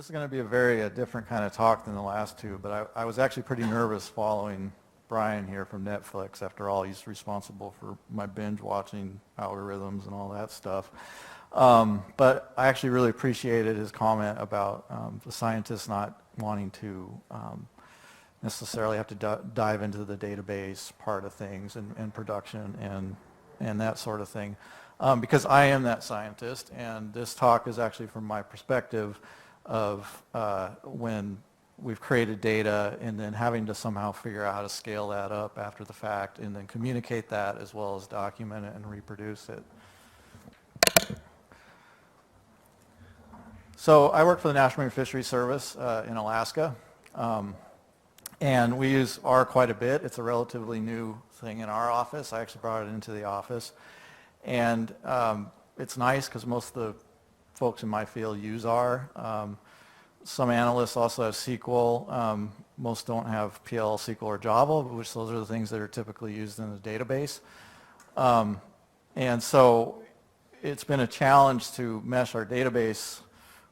This is going to be a very different kind of talk than the last two, but I was actually pretty nervous following Brian here from Netflix. After all, he's responsible for my binge watching algorithms and all that stuff. But I actually really appreciated his comment about the scientists not wanting to necessarily have to dive into the database part of things and production and that sort of thing. Because I am that scientist, and this talk is actually from my perspective of when we've created data and then having to somehow figure out how to scale that up after the fact and then communicate that as well as document it and reproduce it. So I work for the National Marine Fisheries Service in Alaska, and we use R quite a bit. It's a relatively new thing in our office. I actually brought it into the office. And it's nice because most of the folks in my field use R. Some analysts also have SQL. Most don't have PL, SQL, or Java, which those are the things that are typically used in the database. And so it's been a challenge to mesh our database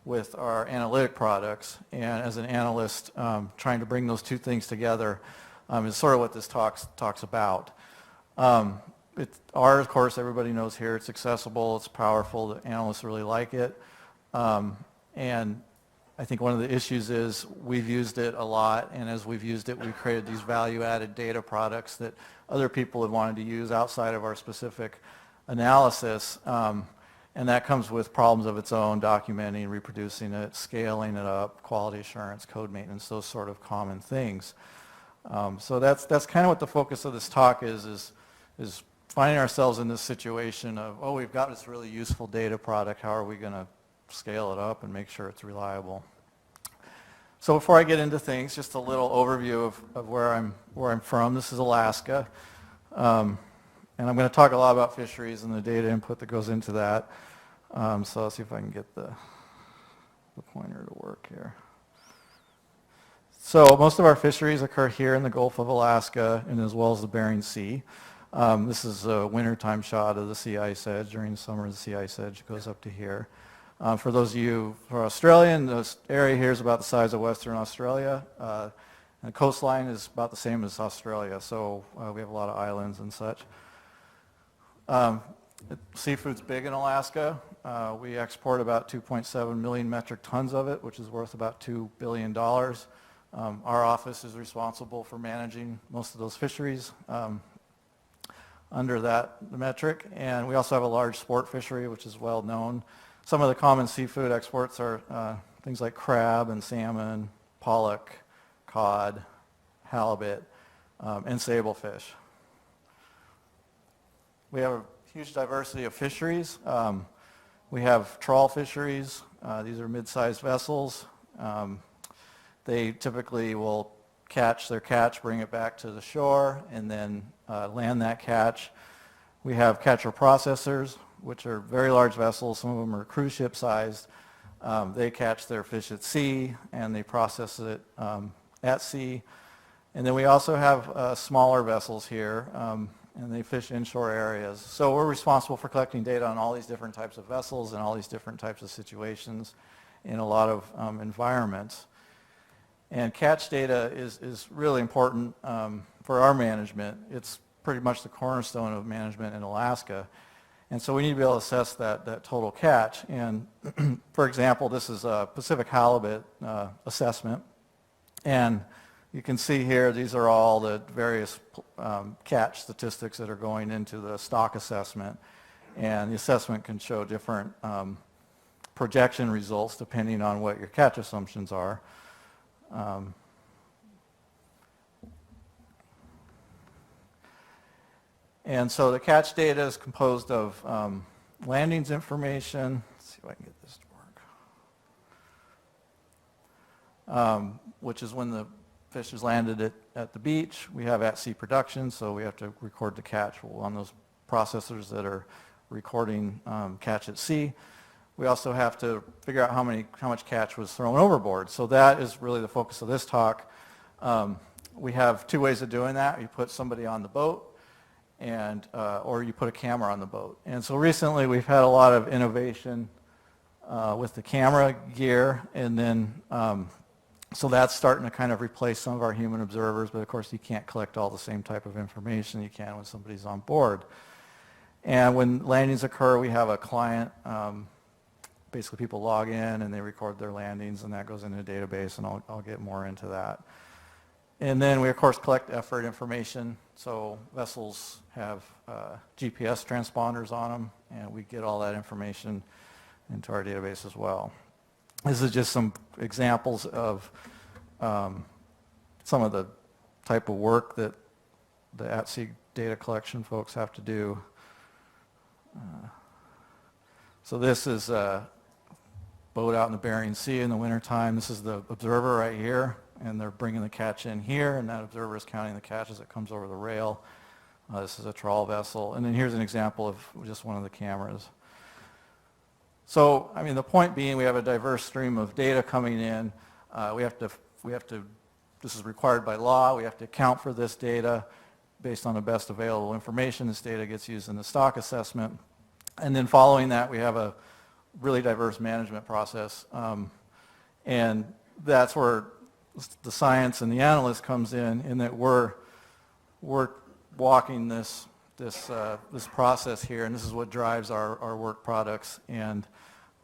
with our analytic products. And as an analyst, trying to bring those two things together is sort of what this talks about. R, of course, everybody knows here, it's accessible, it's powerful, the analysts really like it. And I think one of the issues is we've used it a lot, and as we've used it, we've created these value-added data products that other people have wanted to use outside of our specific analysis. And that comes with problems of its own, documenting, reproducing it, scaling it up, quality assurance, code maintenance, those sort of common things. So that's kind of what the focus of this talk is finding ourselves in this situation of, oh, we've got this really useful data product, how are we going to scale it up and make sure it's reliable? So before I get into things, just a little overview of where I'm from. This is Alaska. And I'm going to talk a lot about fisheries and the data input that goes into that. So let's see if I can get the pointer to work here. So most of our fisheries occur here in the Gulf of Alaska and as well as the Bering Sea. This is a wintertime shot of the sea ice edge. During the summer, the sea ice edge goes up to here. For those of you who are Australian, this area here is about the size of Western Australia. And the coastline is about the same as Australia, so we have a lot of islands and such. Seafood's big in Alaska. We export about 2.7 million metric tons of it, which is worth about $2 billion. Our office is responsible for managing most of those fisheries under that metric. And we also have a large sport fishery, which is well known. Some of the common seafood exports are things like crab and salmon, pollock, cod, halibut, and sablefish. We have a huge diversity of fisheries. We have trawl fisheries. These are mid-sized vessels. They typically will catch their catch, bring it back to the shore, and then land that catch. We have catcher processors, which are very large vessels. Some of them are cruise ship sized. They catch their fish at sea, and they process it at sea. And then we also have smaller vessels here, and they fish inshore areas. So we're responsible for collecting data on all these different types of vessels and all these different types of situations in a lot of environments. And catch data is really important for our management. It's pretty much the cornerstone of management in Alaska. And so we need to be able to assess that total catch. And for example, this is a Pacific halibut assessment. And you can see here, these are all the various catch statistics that are going into the stock assessment. And the assessment can show different projection results depending on what your catch assumptions are. And so the catch data is composed of landings information. Let's see if I can get this to work. Which is when the fish is landed at the beach. We have at-sea production, so we have to record the catch on those processors that are recording catch at sea. We also have to figure out how much catch was thrown overboard. So that is really the focus of this talk. We have two ways of doing that. You put somebody on the boat, or you put a camera on the boat. And so recently we've had a lot of innovation with the camera gear, and then so that's starting to kind of replace some of our human observers, but of course you can't collect all the same type of information you can when somebody's on board. And when landings occur, we have a client, basically people log in and they record their landings, and that goes into a database, and I'll get more into that. And then we of course collect effort information, so vessels have GPS transponders on them, and we get all that information into our database as well. This is just some examples of some of the type of work that the at-sea data collection folks have to do. So this is a boat out in the Bering Sea in the wintertime. This is the observer right here, and they're bringing the catch in here, and that observer is counting the catch as it comes over the rail. This is a trawl vessel, and then here's an example of just one of the cameras. So, I mean, the point being, we have a diverse stream of data coming in. We have to, this is required by law, we have to account for this data based on the best available information. This data gets used in the stock assessment. And then following that, we have a really diverse management process. And that's where the science and the analyst comes in that we're walking this process here, and this is what drives our work products, and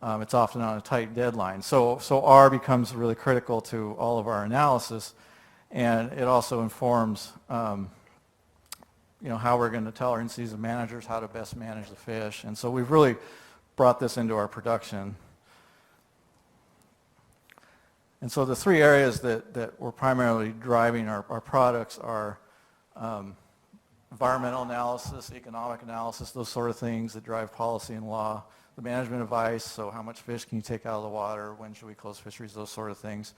it's often on a tight deadline. So R becomes really critical to all of our analysis, and it also informs how we're going to tell our in-season managers how to best manage the fish, and so we've really brought this into our production. And so the three areas that we're primarily driving our products are environmental analysis, economic analysis, those sort of things that drive policy and law. The management advice, so how much fish can you take out of the water, when should we close fisheries, those sort of things.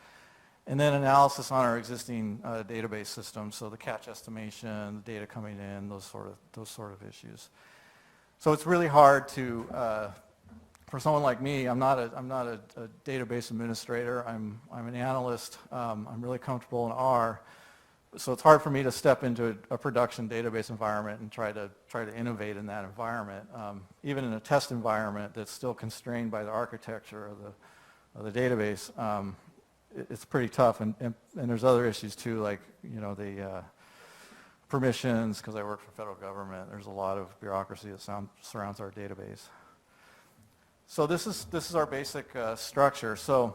And then analysis on our existing database system, so the catch estimation, the data coming in, those sort of issues. So it's really hard to, for someone like me, I'm not a database administrator. I'm an analyst. I'm really comfortable in R. So it's hard for me to step into a production database environment and try to innovate in that environment. Even in a test environment that's still constrained by the architecture of the database, it's pretty tough. And there's other issues too, like the permissions, because I work for federal government. There's a lot of bureaucracy that surrounds our database. So this is our basic structure. So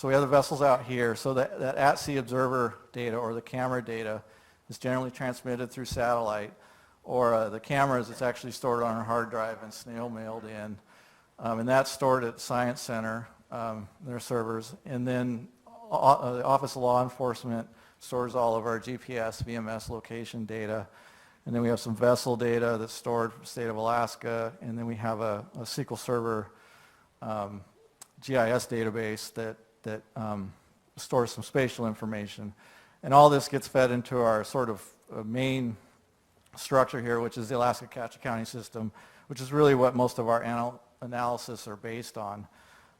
we have the vessels out here. So that at-sea observer data or the camera data is generally transmitted through satellite, or the cameras, it's actually stored on a hard drive and snail mailed in. And that's stored at the Science Center, their servers. And then the Office of Law Enforcement stores all of our GPS, VMS location data. And then we have some vessel data that's stored from the state of Alaska. And then we have a SQL Server GIS database that stores some spatial information. And all this gets fed into our sort of main structure here, which is the Alaska Catch Accounting System, which is really what most of our analysis are based on.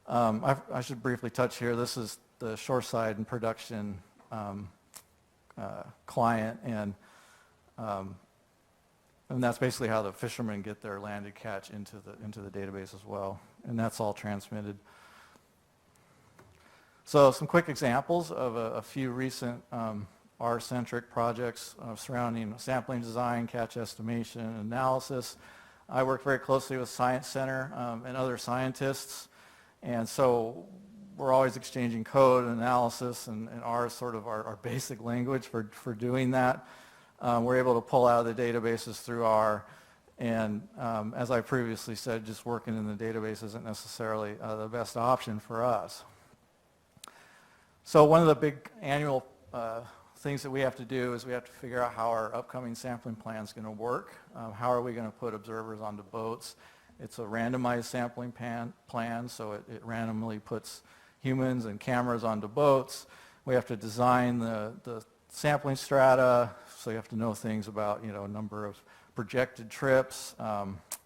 I should briefly touch here. This is the shoreside and production client, and that's basically how the fishermen get their landed catch into the database as well, and that's all transmitted. So some quick examples of a few recent R-centric projects surrounding sampling design, catch estimation, and analysis. I work very closely with Science Center and other scientists, and so we're always exchanging code and analysis, and R is sort of our basic language for doing that. We're able to pull out of the databases through R, and as I previously said, just working in the database isn't necessarily the best option for us. So one of the big annual things that we have to do is we have to figure out how our upcoming sampling plan is going to work. How are we going to put observers onto boats? It's a randomized sampling plan, so it randomly puts humans and cameras onto boats. We have to design the sampling strata, so you have to know things about number of projected trips,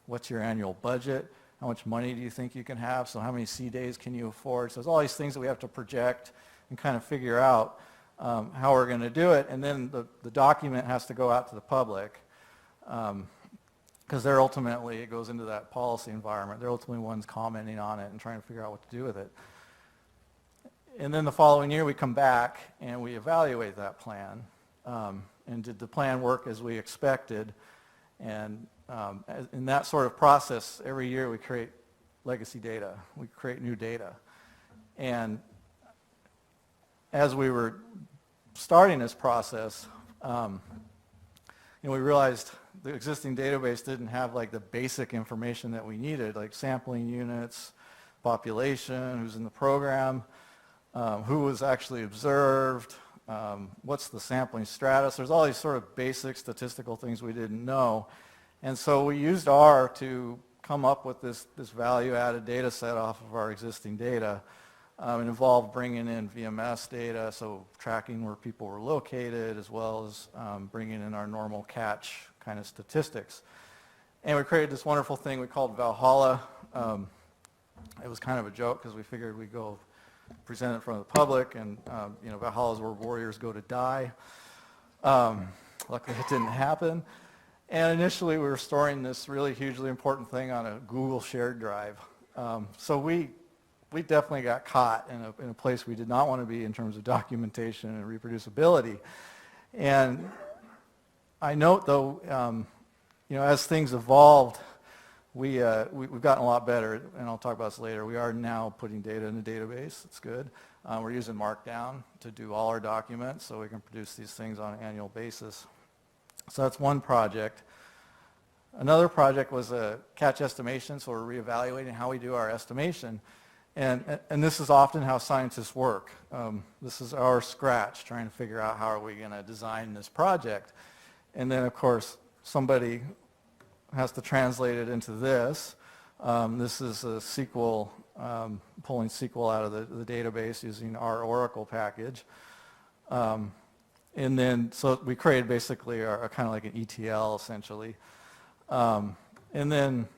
what's your annual budget, how much money do you think you can have, so how many sea days can you afford. So there's all these things that we have to project and kind of figure out how we're going to do it, and then the document has to go out to the public. because they're ultimately, it goes into that policy environment. They're ultimately ones commenting on it and trying to figure out what to do with it. And then the following year we come back and we evaluate that plan. And did the plan work as we expected? And in that sort of process, every year we create legacy data. We create new data. And as we were starting this process, we realized the existing database didn't have like the basic information that we needed, like sampling units, population, who's in the program, who was actually observed, what's the sampling stratus. There's all these sort of basic statistical things we didn't know. And so we used R to come up with this value-added data set off of our existing data. It involved bringing in VMS data, so tracking where people were located, as well as bringing in our normal catch kind of statistics. And we created this wonderful thing we called Valhalla. It was kind of a joke because we figured we'd go present it in front of the public, and Valhalla is where warriors go to die. Luckily it didn't happen. And initially we were storing this really hugely important thing on a Google shared drive. So we definitely got caught in a place we did not want to be in terms of documentation and reproducibility. And I note though, as things evolved, we've gotten a lot better, and I'll talk about this later. We are now putting data in the database. It's good. We're using Markdown to do all our documents, so we can produce these things on an annual basis. So that's one project. Another project was a catch estimation, so we're reevaluating how we do our estimation. And this is often how scientists work. This is our scratch, trying to figure out how are we going to design this project. And then, of course, somebody has to translate it into this. This is a SQL, pulling SQL out of the database using our Oracle package. And then, so we created basically our kind of like an ETL essentially. And then,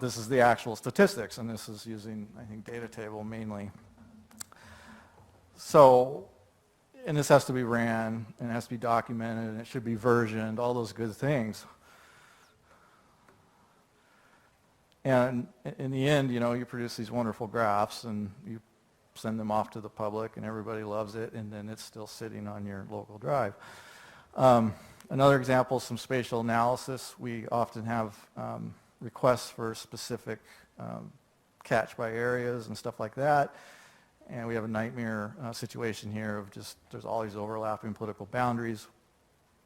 this is the actual statistics, and this is using, I think, data table mainly. So, and this has to be ran, and it has to be documented, and it should be versioned, all those good things. And in the end, you produce these wonderful graphs, and you send them off to the public, and everybody loves it, and then it's still sitting on your local drive. Another example is some spatial analysis. We often have requests for specific catch by areas and stuff like that. And we have a nightmare situation here of just, there's all these overlapping political boundaries.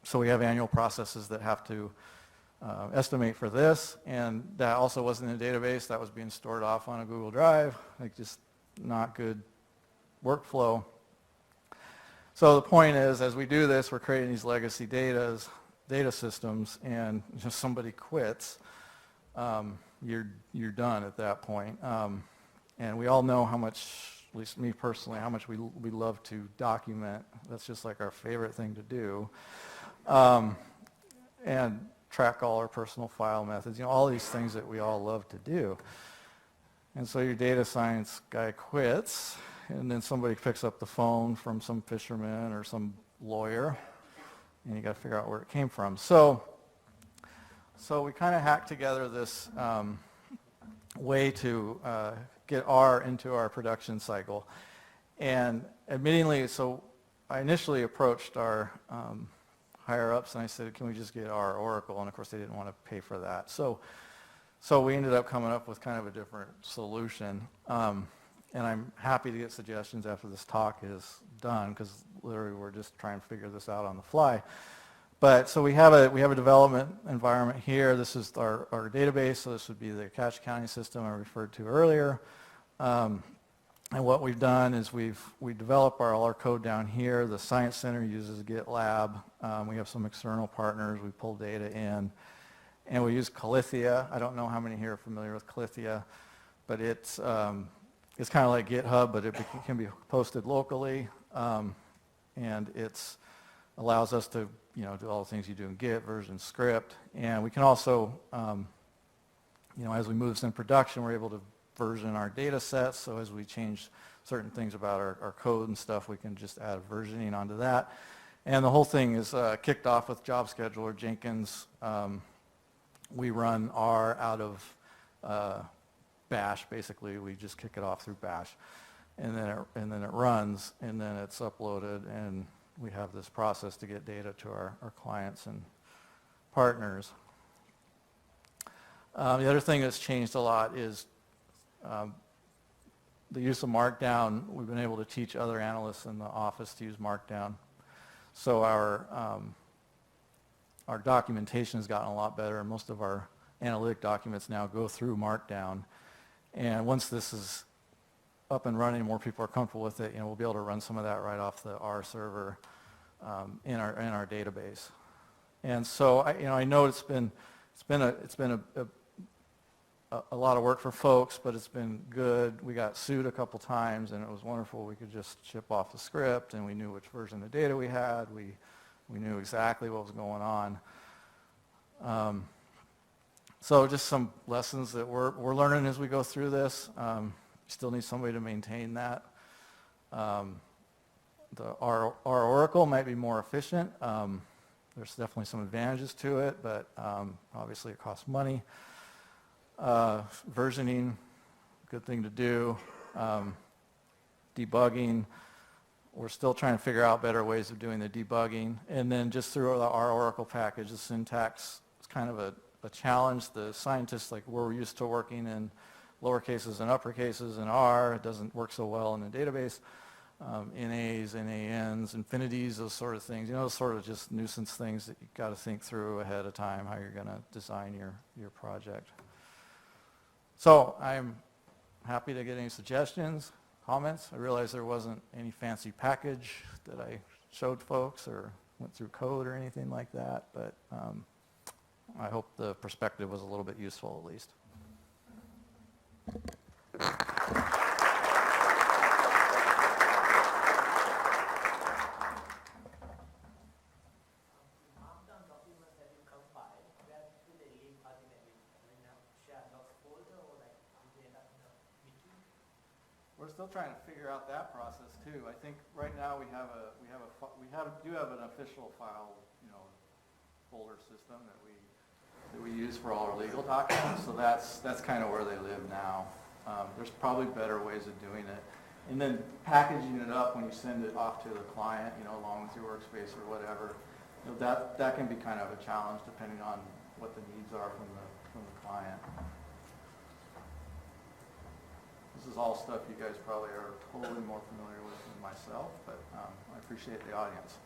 So we have annual processes that have to estimate for this, and that also wasn't in a database. That was being stored off on a Google Drive, like just not good workflow. So the point is, as we do this, we're creating these legacy data systems, and if somebody quits, you're done at that point. And we all know how much, at least me personally, how much we love to document. That's just like our favorite thing to do. And track all our personal file methods, all these things that we all love to do. And so your data science guy quits, and then somebody picks up the phone from some fisherman or some lawyer, and you got to figure out where it came from. So we kind of hacked together this way to get R into our production cycle. And admittingly, so I initially approached our higher ups and I said, can we just get R Oracle? And of course they didn't want to pay for that. So we ended up coming up with kind of a different solution. And I'm happy to get suggestions after this talk is done, because literally we're just trying to figure this out on the fly. But so we have a development environment here. This is our database, so this would be the catch counting system I referred to earlier. And what we've done is we develop all our code down here. The Science Center uses GitLab. We have some external partners. We pull data in. And we use Calithia. I don't know how many here are familiar with Calithia, but it's kind of like GitHub, but it can be posted locally. And it allows us to do all the things you do in Git, version, script. And we can also, as we move this in production, we're able to version our data sets. So as we change certain things about our code and stuff, we can just add versioning onto that. And the whole thing is kicked off with Job Scheduler, Jenkins, We run R out of bash, basically. We just kick it off through bash. And then it runs, and then it's uploaded, and we have this process to get data to our clients and partners. The other thing that's changed a lot is the use of Markdown. We've been able to teach other analysts in the office to use Markdown. So our documentation has gotten a lot better, and most of our analytic documents now go through Markdown. And once this is up and running, more people are comfortable with it, we'll be able to run some of that right off the R server in our database. And so I know it's been a lot of work for folks, but it's been good. We got sued a couple times, and it was wonderful. We could just ship off the script, and we knew which version of data we had. We knew exactly what was going on. So just some lessons that we're learning as we go through this. Still need somebody to maintain that. Our Oracle might be more efficient. There's definitely some advantages to it, but obviously it costs money. Versioning, good thing to do. Debugging, we're still trying to figure out better ways of doing the debugging. And then just through our Oracle package, the syntax is kind of a challenge. The scientists, we're used to working in lower cases and upper cases in R. It doesn't work so well in the database. NAs, NANs, infinities, those sort of things. Those sort of just nuisance things that you've got to think through ahead of time, how you're going to design your project. So I'm happy to get any suggestions, comments. I realize there wasn't any fancy package that I showed folks or went through code or anything like that, but I hope the perspective was a little bit useful at least. We're still trying to figure out that process too. I think right now we do have an official file, folder system that we use for all our legal documents. So that's kind of where they live now. There's probably better ways of doing it, and then packaging it up when you send it off to the client, along with your workspace or whatever. That can be kind of a challenge depending on what the needs are from the client. This is all stuff you guys probably are totally more familiar with than myself, but I appreciate the audience.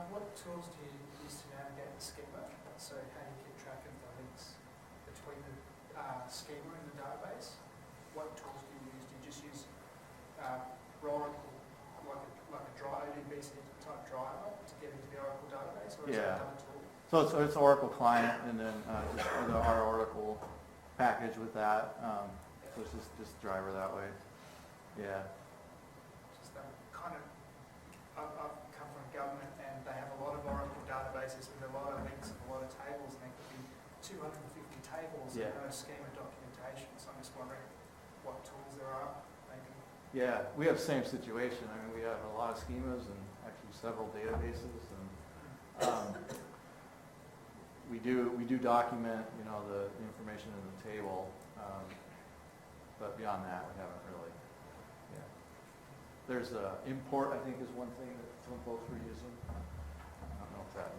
What tools do you use to navigate the schema? So how do you keep track of the links between the schema and the database? What tools do you use? Do you just use Oracle, like a ODBC type driver to get into the Oracle database, or is that another tool? So it's Oracle client, and then our Oracle package with that. So it's just driver that way. Yeah. Just kind of, I've come from government, and they have a lot of Oracle databases with a lot of links and a lot of tables, and there could be 250 tables and no schema documentation. So I'm just wondering what tools there are, maybe. Yeah, we have the same situation. I mean, we have a lot of schemas and actually several databases, and we do document, the information in the table, but beyond that, we haven't really. Yeah. There's import, I think, is one thing that some folks were using. I don't know if that